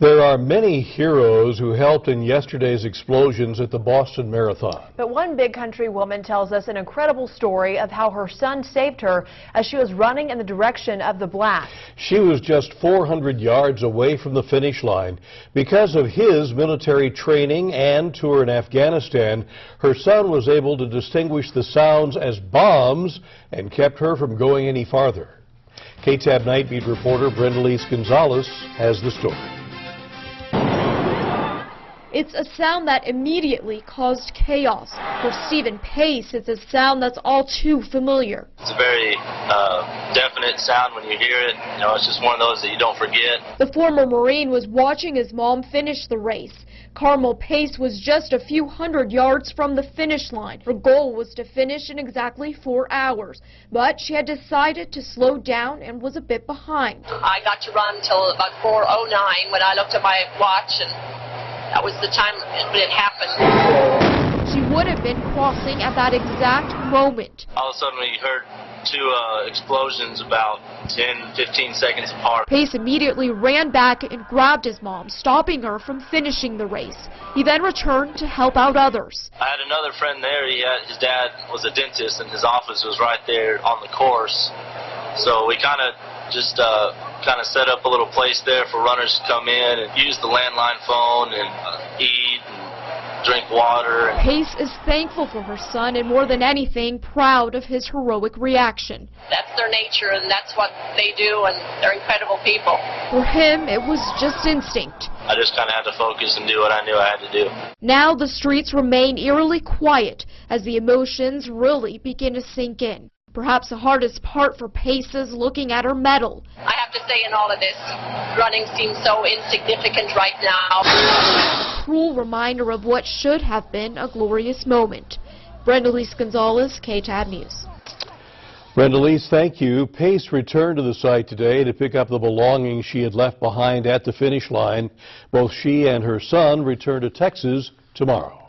There are many heroes who helped in yesterday's explosions at the Boston Marathon. But one big country woman tells us an incredible story of how her son saved her as she was running in the direction of the blast. She was just 400 yards away from the finish line. Because of his military training and tour in Afghanistan, her son was able to distinguish the sounds as bombs and kept her from going any farther. KTAB Night Beat reporter Brenda-Lise Gonzalez has the story. It's a sound that immediately caused chaos. For Stephen Pace, it's a sound that's all too familiar. It's a very definite sound when you hear it. You know, it's just one of those that you don't forget. The former Marine was watching his mom finish the race. Carmel Pace was just a few hundred yards from the finish line. Her goal was to finish in exactly 4 hours, but she had decided to slow down and was a bit behind. I got to run until about 4:09 when I looked at my watch, and that was the time when it happened. She would have been crossing at that exact moment. All of a sudden we heard two explosions about 10-15 seconds apart. Pace immediately ran back and grabbed his mom, stopping her from finishing the race. He then returned to help out others. I had another friend there. His dad was a dentist and his office was right there on the course. So we kind of just set up a little place there for runners to come in and use the landline phone and eat and drink water. Pace is thankful for her son and, more than anything, proud of his heroic reaction. That's their nature and that's what they do, and they're incredible people. For him, it was just instinct. I just kind of had to focus and do what I knew I had to do. Now the streets remain eerily quiet as the emotions really begin to sink in. Perhaps the hardest part for Pace is looking at her medal. I have to say, in all of this, running seems so insignificant right now. A cruel reminder of what should have been a glorious moment. Brenda-Lise Gonzalez, KTAB News. Brenda-Lise, thank you. Pace returned to the site today to pick up the belongings she had left behind at the finish line. Both she and her son return to Texas tomorrow.